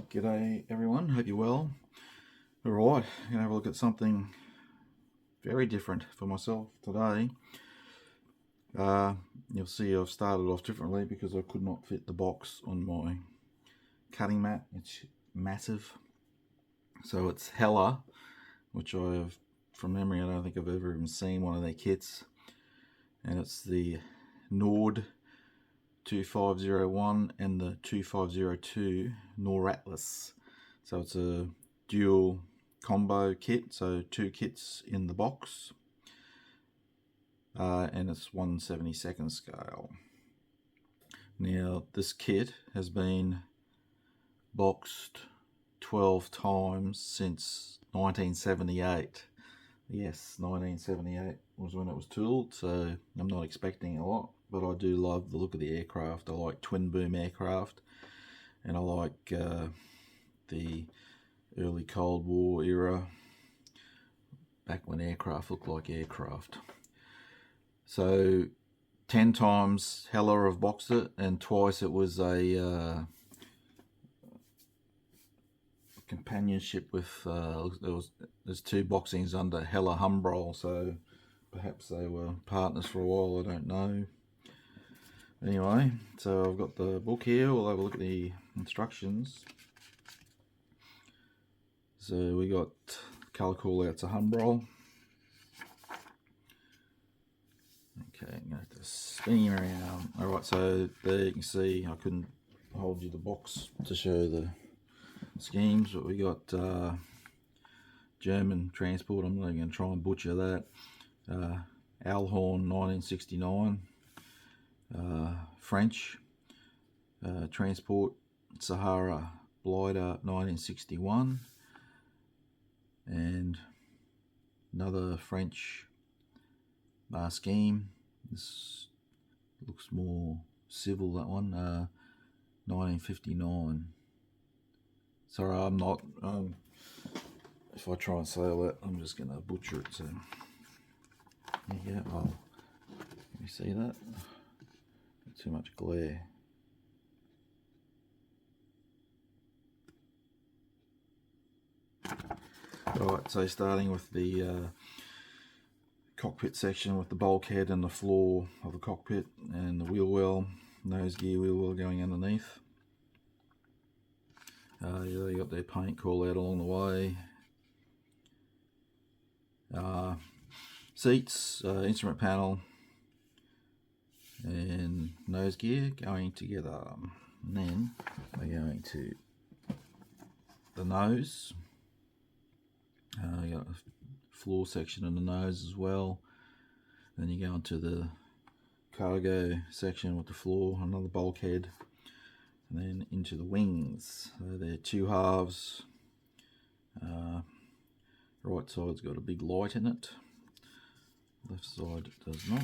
G'day everyone, hope you're well. Alright, I'm going to have a look at something very different for myself today. You'll see I've started off differently because I could not fit the box on my cutting mat. It's massive. So it's Hella, which I have, from memory, I don't think I've ever even seen one of their kits. And it's the Nord2501 and the 2502 Noratlas. So it's a dual combo kit, so two kits in the box, and it's 1/72 scale. Now this kit has been boxed 12 times since 1978. Yes, 1978 was when it was tooled, so I'm not expecting a lot, but I do love the look of the aircraft. I like twin boom aircraft, and I like the early Cold War era, back when aircraft looked like aircraft. So 10 times Hella have boxed it, and twice it was a companionship with there's two boxings under Hella Humbrol, so perhaps they were partners for a while, I don't know. Anyway, so I've got the book here. We'll have a look at the instructions. So we got colour call outs of Humbrol. Okay, I'm going to have to spin him around. Alright, so there you can see I couldn't hold you the box to show the schemes, but we got German transport. I'm not going to try and butcher that. Alhorn 1969. French transport Sahara Blighter 1961. And another French scheme. This looks more civil, that one. 1959. Sorry, I'm not. If I try and say all that, I'm just going to butcher it. So yeah, can you see that? Too much glare. Alright, so starting with the cockpit section with the bulkhead and the floor of the cockpit and the wheel well, nose gear wheel well going underneath. Yeah, they got their paint call out along the way. Seats, instrument panel and nose gear going together. And then we're going to the nose. You got a floor section in the nose as well. Then you go into the cargo section with the floor, another bulkhead, and then into the wings. So they're two halves. Right side's got a big light in it. Left side does not.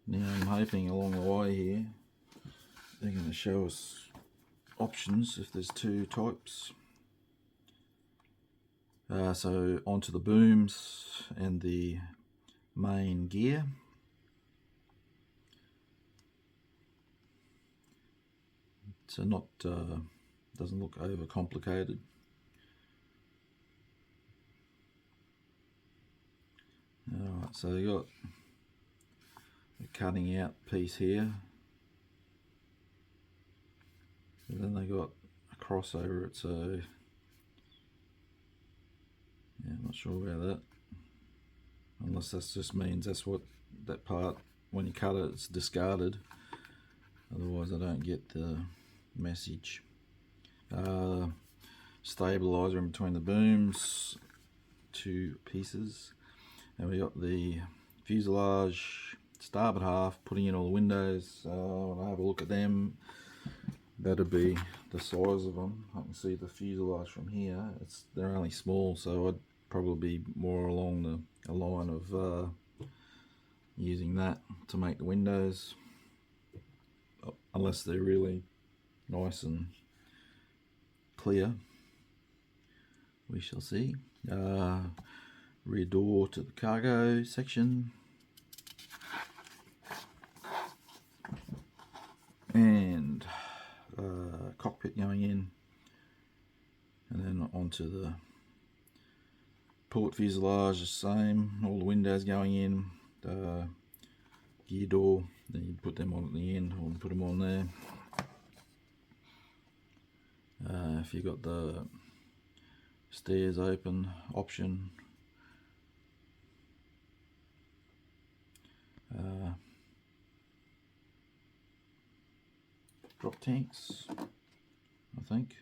Now I'm hoping along the way here they're going to show us options if there's two types. So onto the booms and the main gear. So not doesn't look over complicated. Alright, so they got a cutting out piece here. And then they got a cross over it, so yeah, I'm not sure about that. Unless that just means that's what that part, when you cut it, it's discarded. Otherwise I don't get the message. Stabilizer in between the booms, two pieces. And we got the fuselage starboard half, putting in all the windows. When I have a look at them, that'd be the size of them. I can see the fuselage from here. They're only small, so I'd probably be more along the line of using that to make the windows, unless they're really nice and clear. We shall see. Rear door to the cargo section, and cockpit cockpit going in, and then onto the port fuselage, the same, all the windows going in, the gear door, then you put them on at the end, or put them on there. If you've got the stairs open option, drop tanks, I think,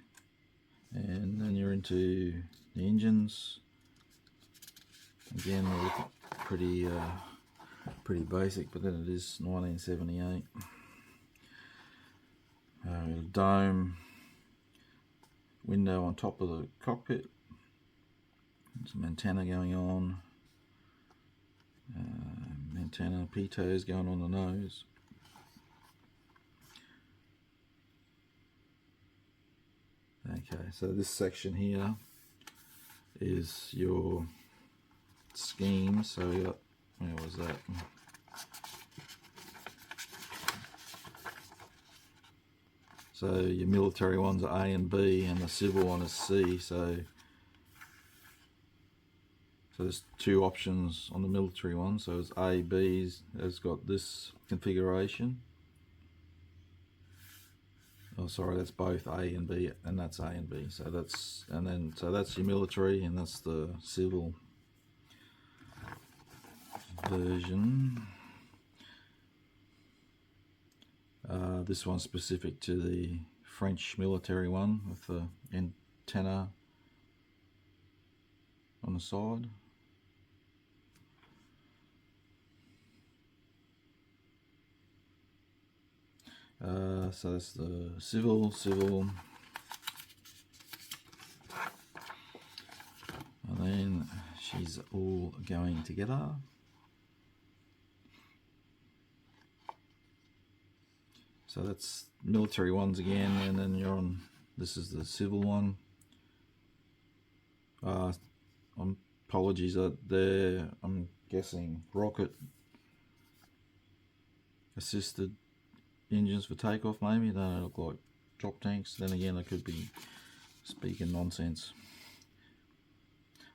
and then you're into the engines. Again, they look pretty basic, but then it is 1978. A dome window on top of the cockpit, some antenna going on, antenna pitos going on the nose. Okay, so this section here is your scheme. So we got, where was that? So your military ones are A and B, and the civil one is C. So there's two options on the military one. So it's A, B's has got this configuration. Oh, sorry, that's both A and B, and that's A and B. So that's your military, and that's the civil version. This one's specific to the French military one with the antenna on the side. So that's the civil, and then she's all going together. So that's military ones again, and then you're on, this is the civil one. Apologies, there, I'm guessing rocket assisted engines for takeoff maybe. They don't look like drop tanks. Then again, I could be speaking nonsense.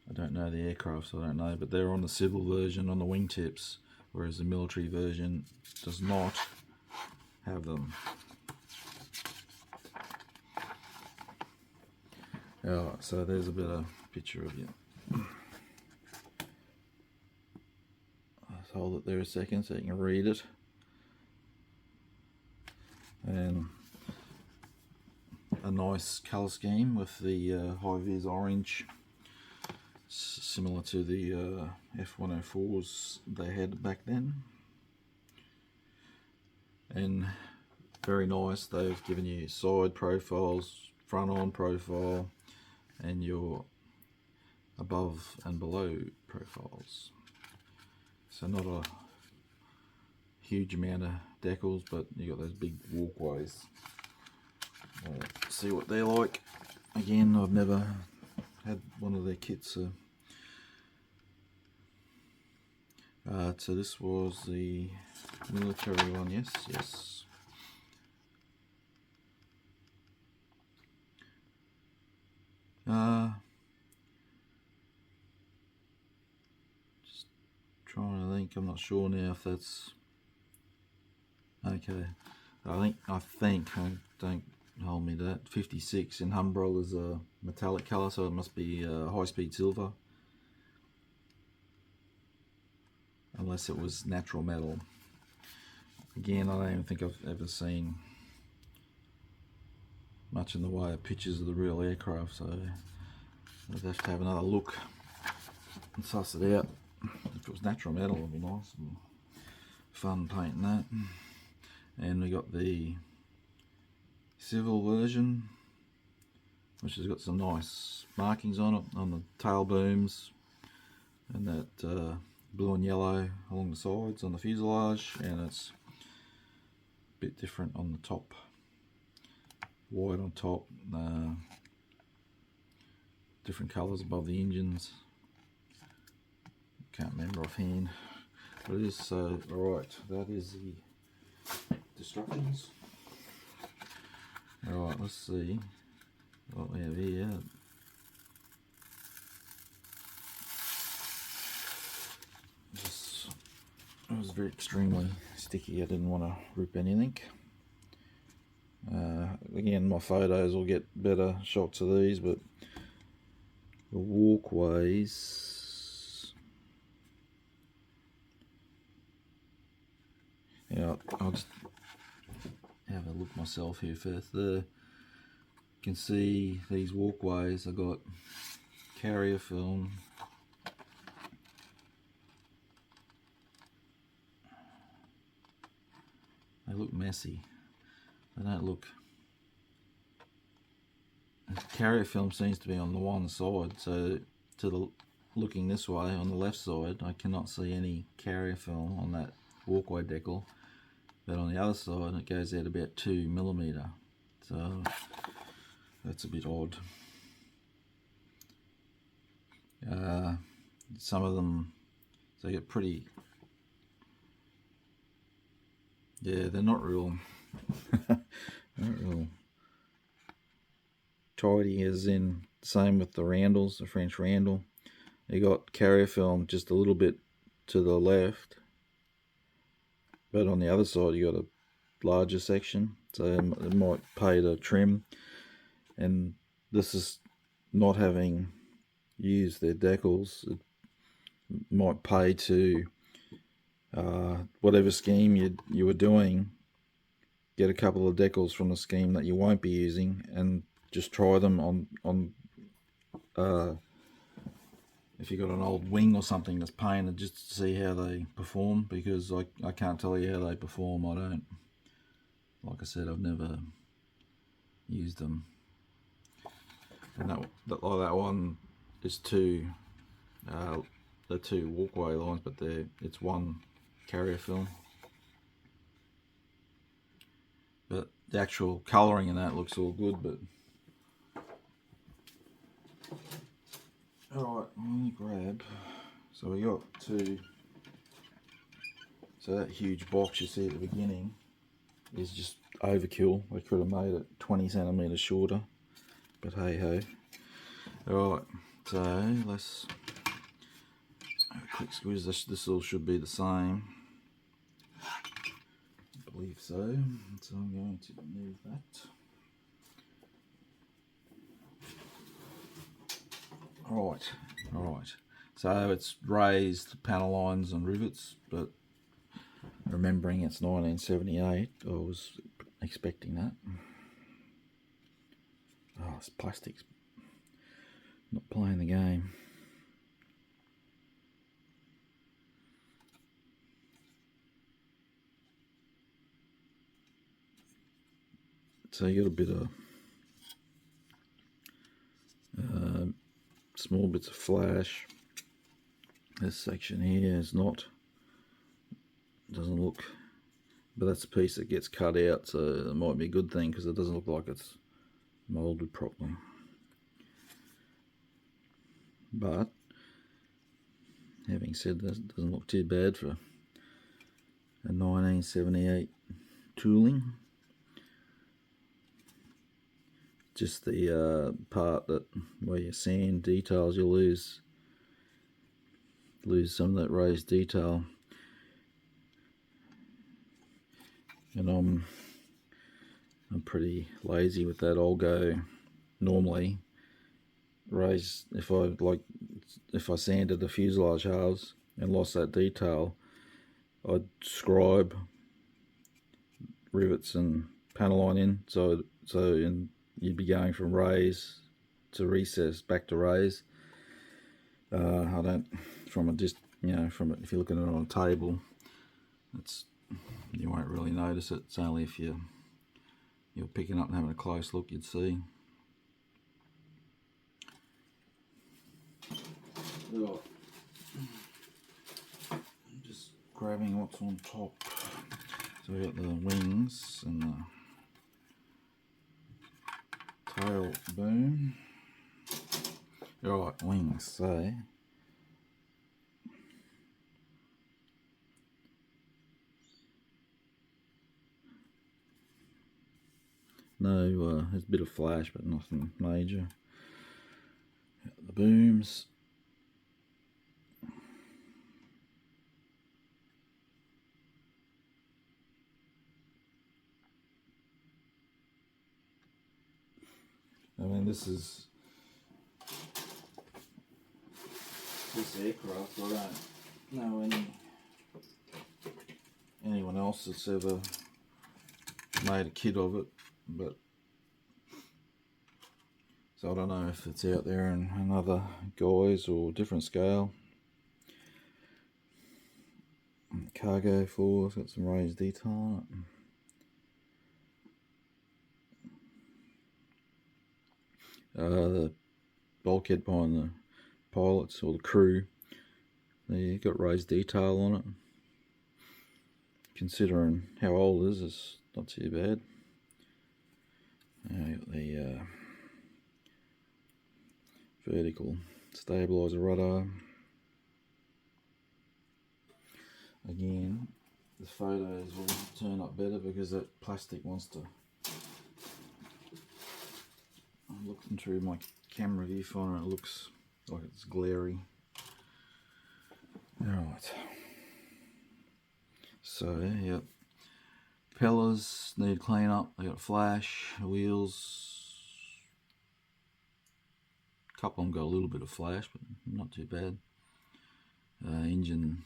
I don't know the aircraft, so I don't know, but they're on the civil version on the wingtips, whereas the military version does not have them. Alright, so there's a better picture of you. I'll hold it there a second so you can read it. And a nice colour scheme with the high-vis orange, similar to the F104s they had back then. And very nice, they've given you side profiles, front on profile, and your above and below profiles. So not a huge amount of decals, but you got those big walkways. See what they're like. Again, I've never had one of their kits. So this was the military one, yes. Just trying to think. I'm not sure now if that's okay. I think. Don't hold me to that. 56 in Humbrol is a metallic colour, so it must be high-speed silver. Unless it was natural metal. Again, I don't even think I've ever seen much in the way of pictures of the real aircraft, so I'd have to have another look and suss it out. If it was natural metal, it'd be nice and fun painting that. And we got the civil version, which has got some nice markings on it, on the tail booms, and that blue and yellow along the sides on the fuselage, and it's a bit different on the top, white on top, different colours above the engines. Can't remember offhand what it is. So alright, that is the instructions. Alright, let's see what we have here. It was very extremely sticky. I didn't want to rip anything. Again, my photos will get better shots of these, but the walkways. Yeah, I'll just have a look myself here first. You can see these walkways. I got carrier film. They look messy. They don't look. The carrier film seems to be on the one side, so looking this way on the left side, I cannot see any carrier film on that walkway decal. But on the other side, it goes out about 2mm. So that's a bit odd. Some of them, they get pretty. Yeah, they're not real. Not real tidy, as in same with the roundels, the French roundel. You got carrier film just a little bit to the left, but on the other side you got a larger section, so it might pay to trim. And this is not having used their decals. It might pay to whatever scheme you were doing, get a couple of decals from the scheme that you won't be using and just try them on if you've got an old wing or something that's painted, just to see how they perform, because I can't tell you how they perform. I don't, like I said, I've never used them. And that one is two walkway lines, but it's one carrier film. But the actual colouring in that looks all good. But alright, let me grab. So we got two. So that huge box you see at the beginning is just overkill. We could have made it 20cm shorter, but hey ho. Alright, so let's have a quick squeeze. This all should be the same. I believe so. So I'm going to move that. Alright. So it's raised panel lines and rivets, but remembering it's 1978, I was expecting that. Oh, this plastic's not playing the game. So you got a bit of small bits of flash. This section here is not, doesn't look, but that's a piece that gets cut out, so it might be a good thing because it doesn't look like it's molded properly. But having said that, it doesn't look too bad for a 1978 tooling. Just the part that where you sand details, you lose some of that raised detail. And I'm pretty lazy with that. I'll go normally raise, if I sanded the fuselage halves and lost that detail, I'd scribe rivets and panel line in, so you'd be going from raise to recess back to raise. I don't, if you're looking at it on a table, you won't really notice it. It's only if you're picking up and having a close look you'd see. I'm just grabbing what's on top. So we got the wings and the tail boom. Alright, wings. So No, there's a bit of flash, but nothing major. The booms. I mean, this aircraft, I don't know anyone else that's ever made a kit of it, but so I don't know if it's out there in other guys or different scale. Cargo floor, it's got some raised detail on it. The bulkhead behind the pilots or the crew, they got raised detail on it. Considering how old it is, it's not too bad. Got the vertical stabilizer rudder. Again, the photos will turn up better because that plastic wants to. I'm looking through my camera viewfinder, it looks like it's glary. Alright. So, yep. Propellers need clean up, they got flash, wheels. A couple of them got a little bit of flash, but not too bad. Engine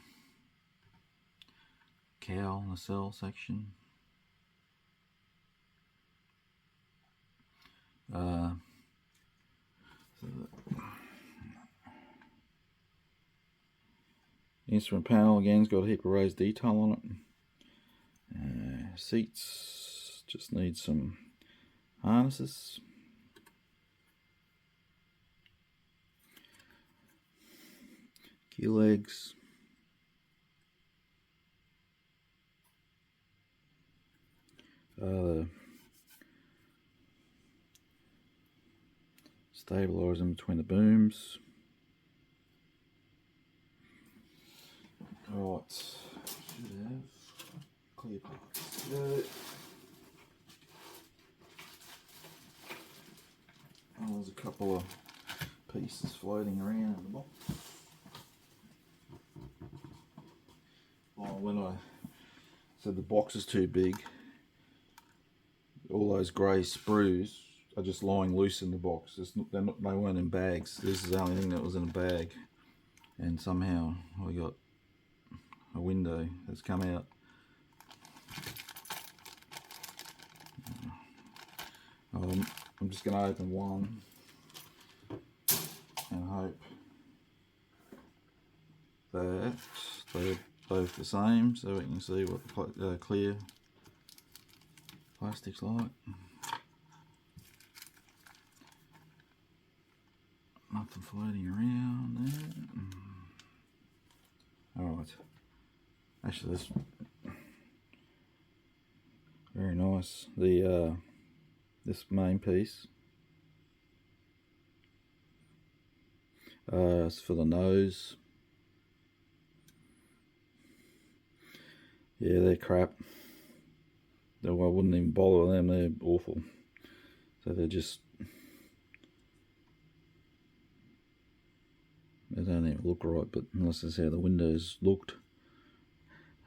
cowl, nacelle section. Instrument panel again's got a heap of raised detail on it. Seats just need some harnesses. Gear legs. The stabilizer in between the booms. Alright, should have clear parts. Oh, there's a couple of pieces floating around in the box. Oh, when I said the box is too big, all those grey sprues are just lying loose in the box. They weren't in bags. This is the only thing that was in a bag, and somehow we got a window that's come out. I'm just going to open one and hope that they're both the same, so we can see what the clear plastic's like. Nothing floating around there. Alright. Actually, this very nice. The this main piece is for the nose. Yeah, they're crap. I wouldn't even bother with them. They're awful. So they're just, they don't even look right. But unless that's how the windows looked,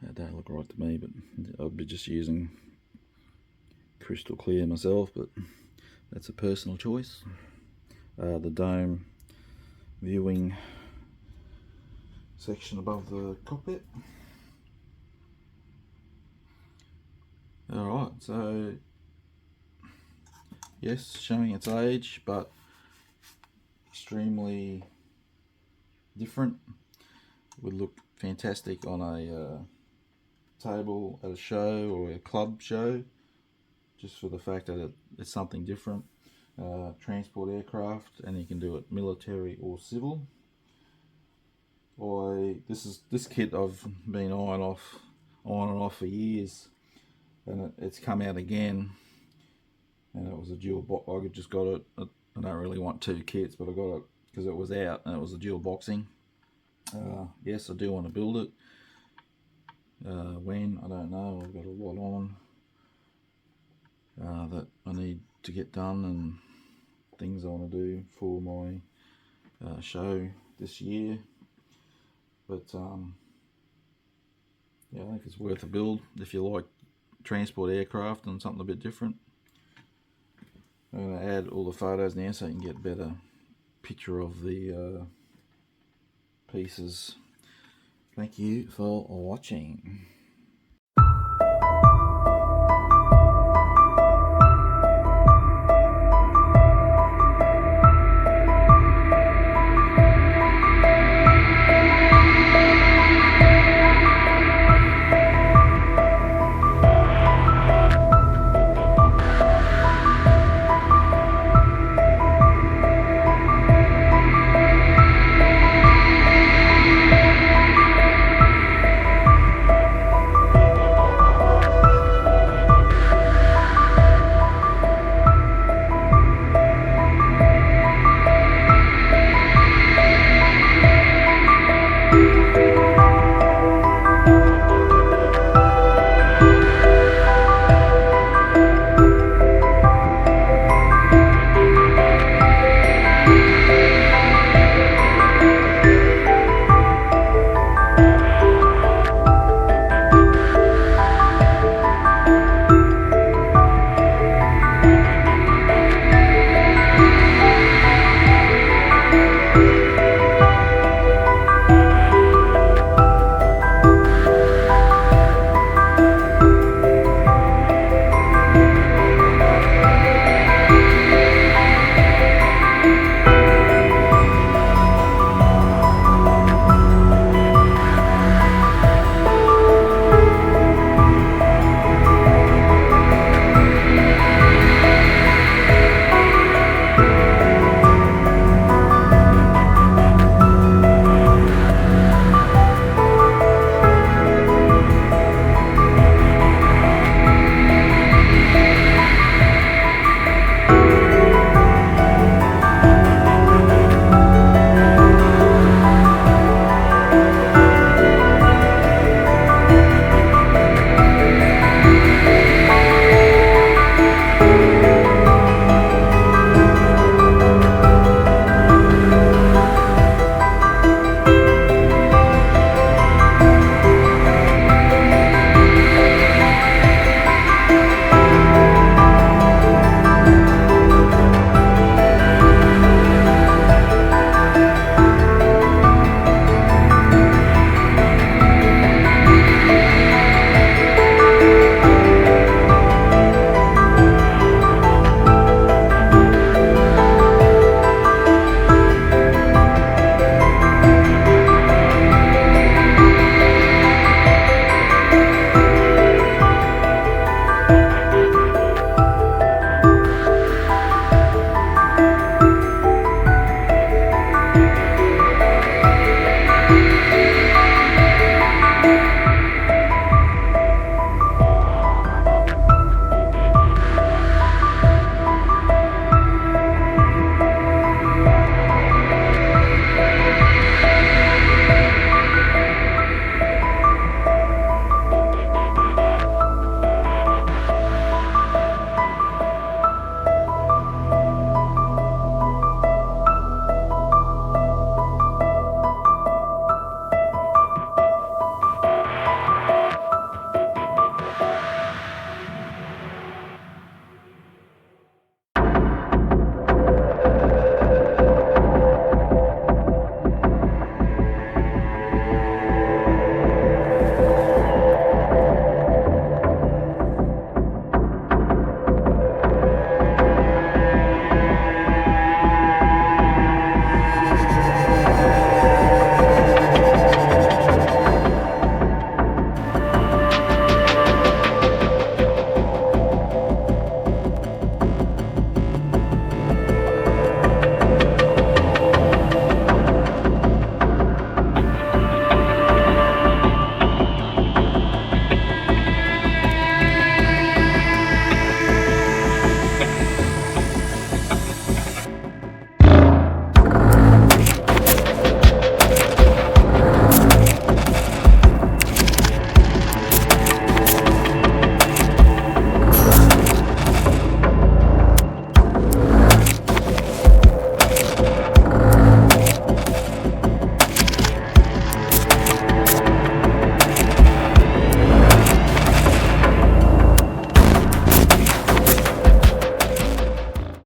they don't look right to me. But I'd be just using crystal clear myself, but that's a personal choice. The dome viewing section above the cockpit. Alright, so yes, showing its age, but extremely different. Would look fantastic on a table at a show or a club show, just for the fact that it's something different. Transport aircraft, and you can do it military or civil. This kit I've been on and off for years, and it's come out again, and it was a dual box. I just got it. I don't really want two kits, but I got it because it was out and it was a dual boxing. Yes, I do want to build it. When, I don't know. I've got a lot on. that I need to get done, and things I want to do for my show this year. But yeah, I think it's worth a build if you like transport aircraft and something a bit different. I'm going to add all the photos now so you can get a better picture of the pieces. Thank you for watching.